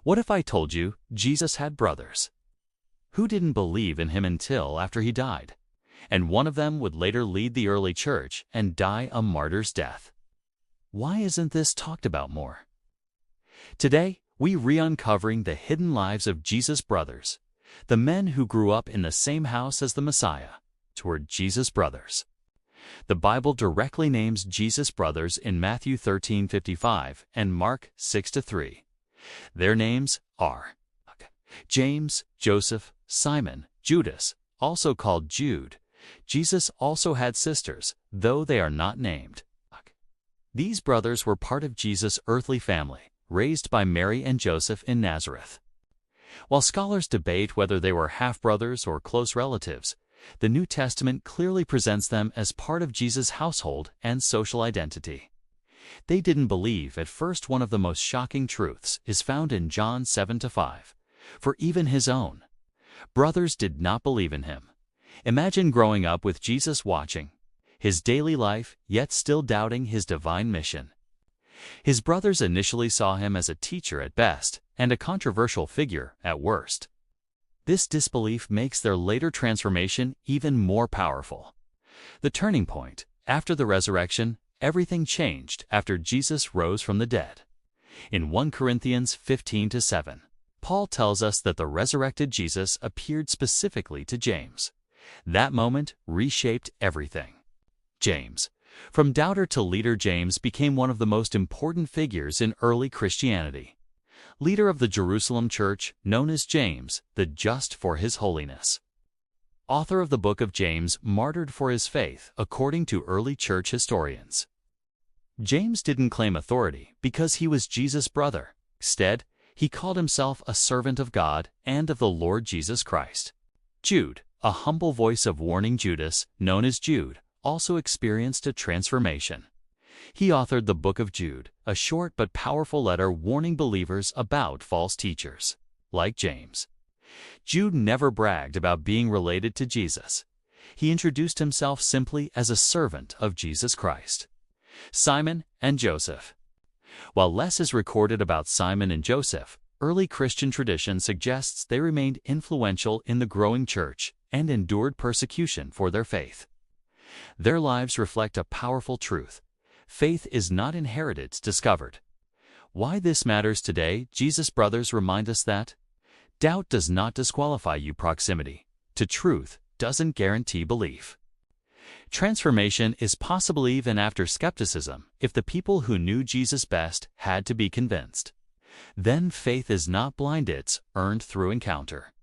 What if I told you Jesus had brothers who didn't believe in him until after he died, and one of them would later lead the early church and die a martyr's death? Why isn't this talked about more? Today, we re-uncovering the hidden lives of Jesus' brothers, the men who grew up in the same house as the Messiah, toward Jesus' brothers. The Bible directly names Jesus' brothers in Matthew 13:55 and Mark 6:3. Their names are James, Joseph, Simon, Judas, also called Jude. Jesus also had sisters, though they are not named. These brothers were part of Jesus' earthly family, raised by Mary and Joseph in Nazareth. While scholars debate whether they were half-brothers or close relatives, the New Testament clearly presents them as part of Jesus' household and social identity. They didn't believe at first. One of the most shocking truths is found in John 7:5. For even his own brothers did not believe in him. Imagine growing up with Jesus, watching his daily life, yet still doubting his divine mission. His brothers initially saw him as a teacher at best and a controversial figure at worst. This disbelief makes their later transformation even more powerful. The turning point: after the resurrection, everything changed after Jesus rose from the dead. In 1 Corinthians 15:7, Paul tells us that the resurrected Jesus appeared specifically to James. That moment reshaped everything. James, from doubter to leader, James became one of the most important figures in early Christianity. Leader of the Jerusalem church, known as James, the just for his holiness. Author of the book of James, martyred for his faith, according to early church historians. James didn't claim authority because he was Jesus' brother. Instead, he called himself a servant of God and of the Lord Jesus Christ. Jude, a humble voice of warning. Judas, known as Jude, also experienced a transformation. He authored the book of Jude, a short but powerful letter warning believers about false teachers. Like James, Jude never bragged about being related to Jesus. He introduced himself simply as a servant of Jesus Christ. Simon and Joseph. While less is recorded about Simon and Joseph, early Christian tradition suggests they remained influential in the growing church and endured persecution for their faith. Their lives reflect a powerful truth: faith is not inherited, it's discovered. Why this matters today: Jesus' brothers remind us that doubt does not disqualify you. Proximity to truth doesn't guarantee belief. Transformation is possible even after skepticism if the people who knew Jesus best had to be convinced. Then faith is not blind, it's earned through encounter.